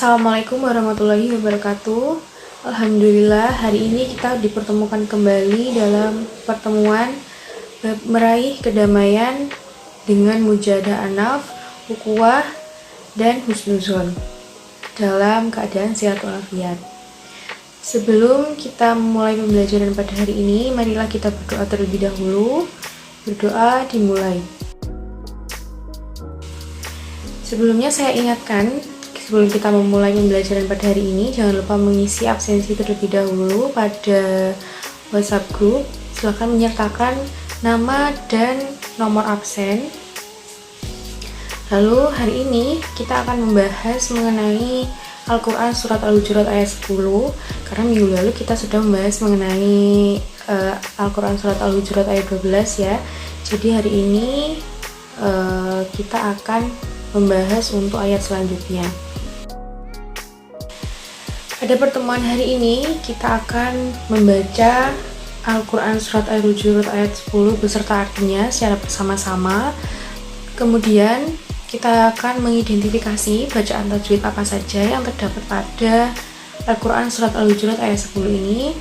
Assalamualaikum warahmatullahi wabarakatuh. Alhamdulillah, hari ini kita dipertemukan kembali dalam pertemuan meraih kedamaian dengan mujahadah anaf, ukhuwah, dan husnuzon dalam keadaan sehat walafiat. Sebelum kita mulai pembelajaran pada hari ini, marilah kita berdoa terlebih dahulu. Berdoa dimulai. Sebelumnya saya ingatkan, sebelum kita memulai pembelajaran pada hari ini, jangan lupa mengisi absensi terlebih dahulu pada WhatsApp group. Silakan menyertakan nama dan nomor absen. Lalu hari ini kita akan membahas mengenai Al-Quran Surat Al-Hujurat ayat 10, karena minggu lalu kita sudah membahas mengenai Al-Quran Surat Al-Hujurat ayat 12 ya. Jadi hari ini kita akan membahas untuk ayat selanjutnya. Pada pertemuan hari ini kita akan membaca Al-Quran Surat Al-Hujurat ayat 10 beserta artinya secara bersama-sama. Kemudian kita akan mengidentifikasi bacaan tajwid apa saja yang terdapat pada Al-Quran Surat Al-Hujurat ayat 10 ini.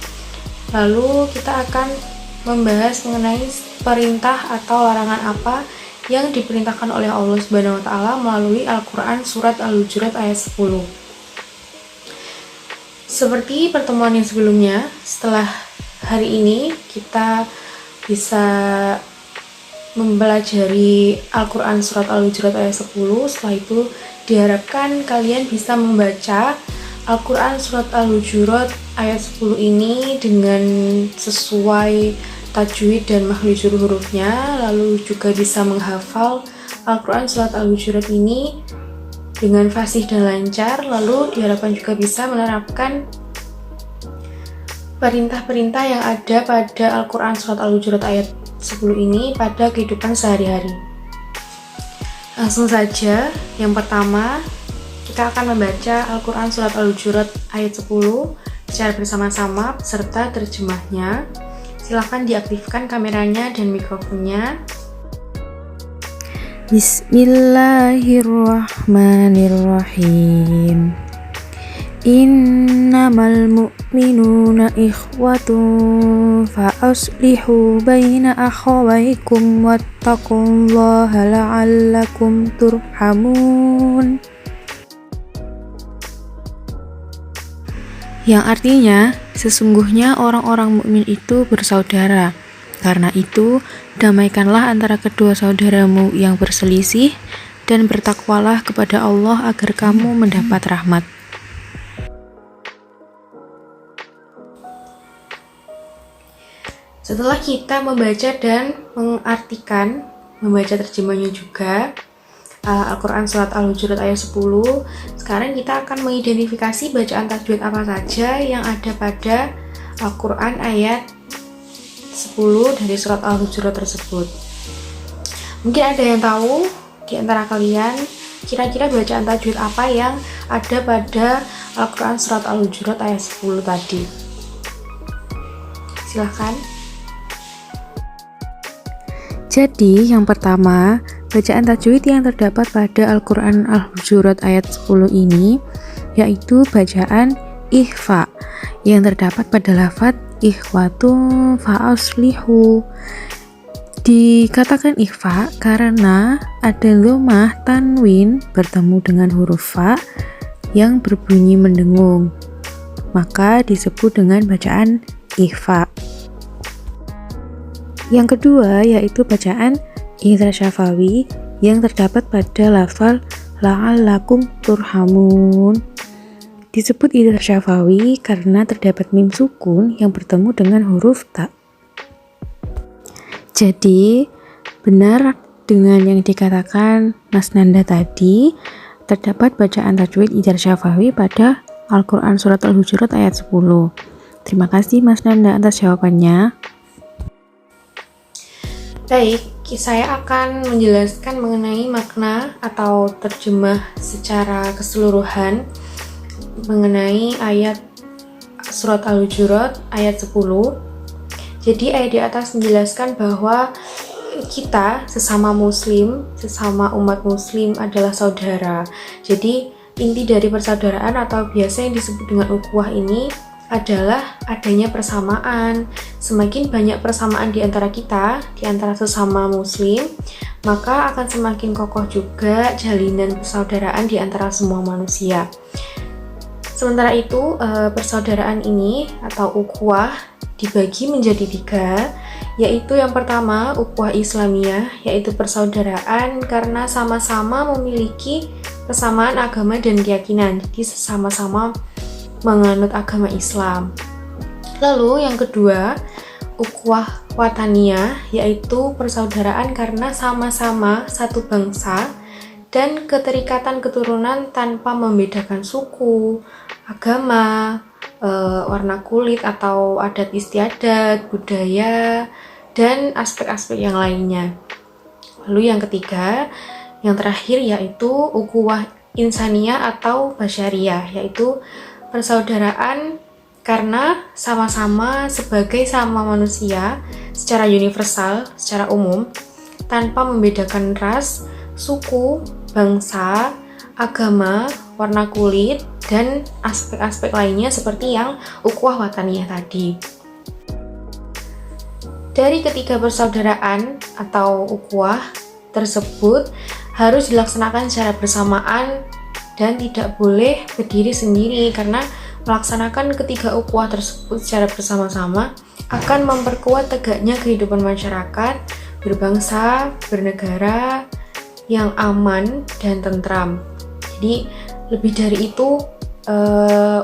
Lalu kita akan membahas mengenai perintah atau larangan apa yang diperintahkan oleh Allah Subhanahu wa taala melalui Al-Quran Surat Al-Hujurat ayat 10. Seperti pertemuan yang sebelumnya, setelah hari ini kita bisa mempelajari Al-Quran Surat Al-Hujurat ayat 10. Setelah itu diharapkan kalian bisa membaca Al-Quran Surat Al-Hujurat ayat 10 ini dengan sesuai tajwid dan makhrij hurufnya, lalu juga bisa menghafal Al-Quran Surat Al-Hujurat ini dengan fasih dan lancar. Lalu diharapkan juga bisa menerapkan perintah-perintah yang ada pada Al-Quran Surat Al-Hujurat ayat 10 ini pada kehidupan sehari-hari. Langsung saja, yang pertama kita akan membaca Al-Quran Surat Al-Hujurat ayat 10 secara bersama-sama beserta terjemahnya. Silahkan diaktifkan kameranya dan mikrofonnya. Bismillahirrahmanirrahim. Innamal mu'minuna ikhwatun fa aslihu baina akhawaykum wattaqullaha la'allakum turhamun. Yang artinya, sesungguhnya orang-orang mukmin itu bersaudara. Karena itu, damaikanlah antara kedua saudaramu yang berselisih dan bertakwalah kepada Allah agar kamu mendapat rahmat. Setelah kita membaca dan mengartikan, membaca terjemahnya juga, Al-Quran Surat Al-Hujurat ayat 10, sekarang kita akan mengidentifikasi bacaan tajwid apa saja yang ada pada Al-Quran ayat 10 dari Surat Al-Hujurat tersebut. Mungkin ada yang tahu di antara kalian kira-kira bacaan tajwid apa yang ada pada Al-Quran Surat Al-Hujurat ayat 10 tadi. Silahkan. Jadi, yang pertama, bacaan tajwid yang terdapat pada Al-Quran Al-Hujurat ayat 10 ini yaitu bacaan ikhfa yang terdapat pada lafaz ikhwatun fa aslihu. Dikatakan ikhfa karena ada dhammah tanwin bertemu dengan huruf fa yang berbunyi mendengung, maka disebut dengan bacaan ikhfa. Yang kedua yaitu bacaan idhar syafawi yang terdapat pada lafal la'allakum turhamun. Disebut idhar syafawi karena terdapat mim sukun yang bertemu dengan huruf ta. Jadi benar dengan yang dikatakan Mas Nanda tadi, terdapat bacaan tajwid idhar syafawi pada Al-Quran Surat Al-Hujurat ayat 10. Terima kasih Mas Nanda atas jawabannya. Baik, saya akan menjelaskan mengenai makna atau terjemah secara keseluruhan mengenai ayat Surat Al-Hujurat ayat 10. Jadi ayat di atas menjelaskan bahwa kita sesama muslim, sesama umat muslim adalah saudara. Jadi Inti dari persaudaraan atau biasa yang disebut dengan ukhuwah ini adalah adanya persamaan. Semakin banyak persamaan di antara kita, di antara sesama muslim, maka akan semakin kokoh juga jalinan persaudaraan di antara semua manusia. Sementara itu, persaudaraan ini atau ukhuwah dibagi menjadi 3, yaitu yang pertama ukhuwah Islamiyah, yaitu persaudaraan karena sama-sama memiliki kesamaan agama dan keyakinan, jadi sama-sama menganut agama Islam. Lalu yang kedua, ukhuwah wataniyah, yaitu persaudaraan karena sama-sama satu bangsa dan keterikatan keturunan tanpa membedakan suku, agama, warna kulit atau adat istiadat, budaya, dan aspek-aspek yang lainnya. Lalu yang ketiga, yang terakhir yaitu ukhuwah insaniyah atau basyariyah, yaitu persaudaraan karena sama-sama sebagai sama manusia secara universal, secara umum, tanpa membedakan ras, suku, bangsa, agama, warna kulit, dan aspek-aspek lainnya seperti yang ukhuwah wataniyah tadi. Dari ketiga persaudaraan atau ukhuwah tersebut harus dilaksanakan secara bersamaan dan tidak boleh berdiri sendiri, karena melaksanakan ketiga ukhuwah tersebut secara bersama-sama akan memperkuat tegaknya kehidupan masyarakat, berbangsa, bernegara yang aman dan tentram. Jadi lebih dari itu,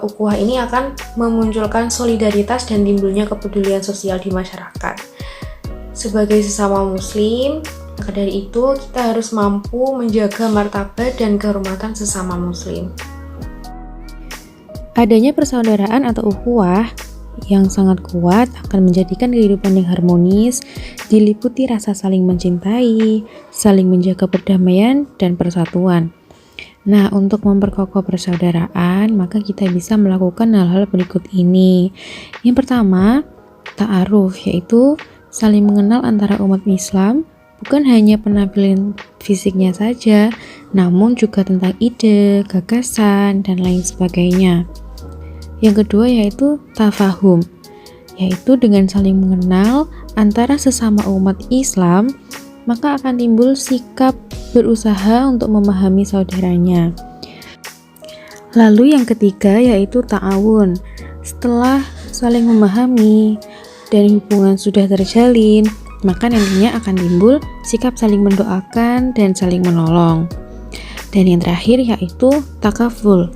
ukhuwah ini akan memunculkan solidaritas dan timbulnya kepedulian sosial di masyarakat. Sebagai sesama muslim, maka dari itu kita harus mampu menjaga martabat dan kehormatan sesama muslim. Adanya persaudaraan atau ukhuwah yang sangat kuat akan menjadikan kehidupan yang harmonis, diliputi rasa saling mencintai, saling menjaga perdamaian dan persatuan. Nah, untuk memperkokoh persaudaraan, maka kita bisa melakukan hal-hal berikut ini. Yang pertama, ta'aruf, yaitu saling mengenal antara umat Islam, bukan hanya penampilan fisiknya saja, namun juga tentang ide, gagasan, dan lain sebagainya. Yang kedua yaitu tafahum, yaitu dengan saling mengenal antara sesama umat Islam, maka akan timbul sikap berusaha untuk memahami saudaranya. Lalu yang ketiga yaitu ta'awun. Setelah saling memahami dan hubungan sudah terjalin, maka nantinya akan timbul sikap saling mendoakan dan saling menolong. Dan yang terakhir yaitu takaful.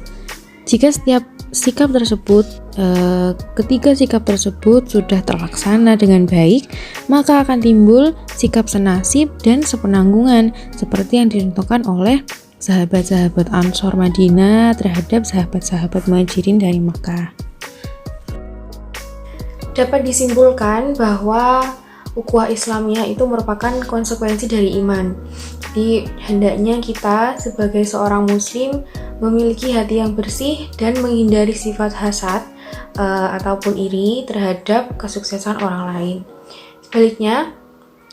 Jika setiap sikap tersebut, ketiga sikap tersebut sudah terlaksana dengan baik, maka akan timbul sikap senasib dan sepenanggungan seperti yang dicontohkan oleh sahabat-sahabat Ansor Madinah terhadap sahabat-sahabat Muhajirin dari Makkah. Dapat disimpulkan bahwa ukhuwah Islamiyah itu merupakan konsekuensi dari iman. Jadi hendaknya kita sebagai seorang muslim memiliki hati yang bersih dan menghindari sifat hasad ataupun iri terhadap kesuksesan orang lain. Sebaliknya,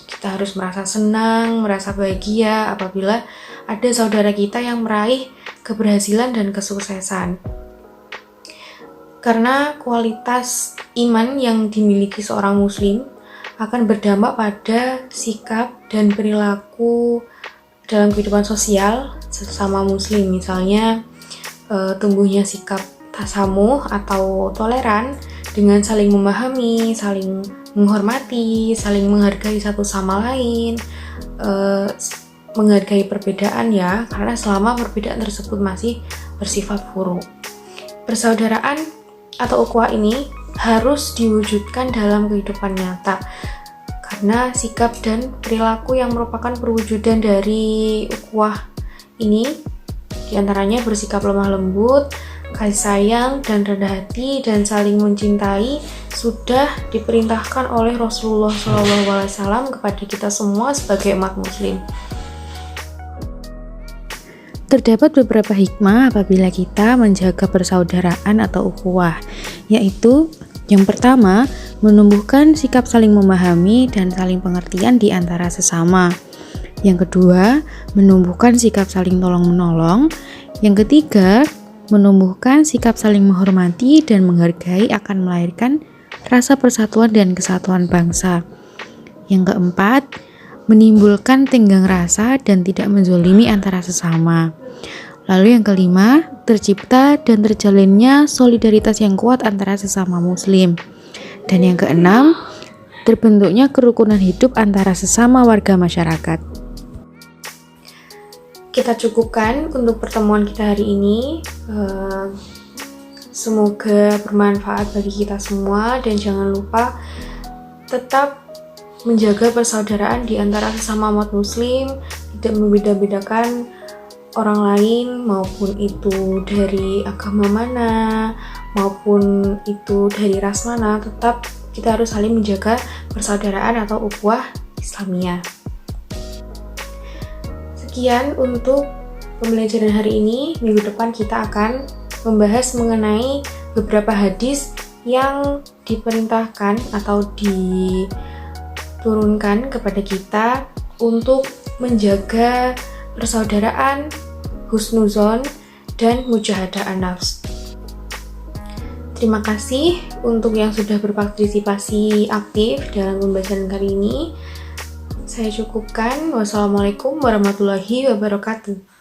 kita harus merasa senang, merasa bahagia apabila ada saudara kita yang meraih keberhasilan dan kesuksesan. Karena kualitas iman yang dimiliki seorang muslim akan berdampak pada sikap dan perilaku dalam kehidupan sosial sesama muslim, misalnya tumbuhnya sikap tasamuh atau toleran dengan saling memahami, saling menghormati, saling menghargai satu sama lain, menghargai perbedaan ya, karena selama perbedaan tersebut masih bersifat buruk. Persaudaraan atau ukhuwah ini harus diwujudkan dalam kehidupan nyata, karena sikap dan perilaku yang merupakan perwujudan dari ukhuwah ini diantaranya bersikap lemah lembut, kasih sayang dan rendah hati, dan saling mencintai sudah diperintahkan oleh Rasulullah SAW kepada kita semua sebagai umat muslim. Terdapat beberapa hikmah apabila kita menjaga persaudaraan atau ukhuwah, yaitu yang pertama, menumbuhkan sikap saling memahami dan saling pengertian di antara sesama. Yang kedua, menumbuhkan sikap saling tolong-menolong. Yang ketiga, menumbuhkan sikap saling menghormati dan menghargai akan melahirkan rasa persatuan dan kesatuan bangsa. Yang keempat, menimbulkan tenggang rasa dan tidak menzolimi antara sesama. Lalu yang kelima, tercipta dan terjalinnya solidaritas yang kuat antara sesama muslim. Dan yang keenam, terbentuknya kerukunan hidup antara sesama warga masyarakat. Kita cukupkan untuk pertemuan kita hari ini. Semoga bermanfaat bagi kita semua, dan jangan lupa tetap menjaga persaudaraan di antara sesama umat muslim, tidak membeda-bedakan orang lain, maupun itu dari agama mana, maupun itu dari ras mana. Tetap kita harus saling menjaga persaudaraan atau ukhuwah Islamiyah. Sekian untuk pembelajaran hari ini. Minggu depan kita akan membahas mengenai beberapa hadis yang diperintahkan atau diturunkan kepada kita untuk menjaga persaudaraan, husnuzon, dan mujahadah an-nafs. Terima kasih untuk yang sudah berpartisipasi aktif dalam pembahasan kali ini. Saya cukupkan. Wassalamualaikum warahmatullahi wabarakatuh.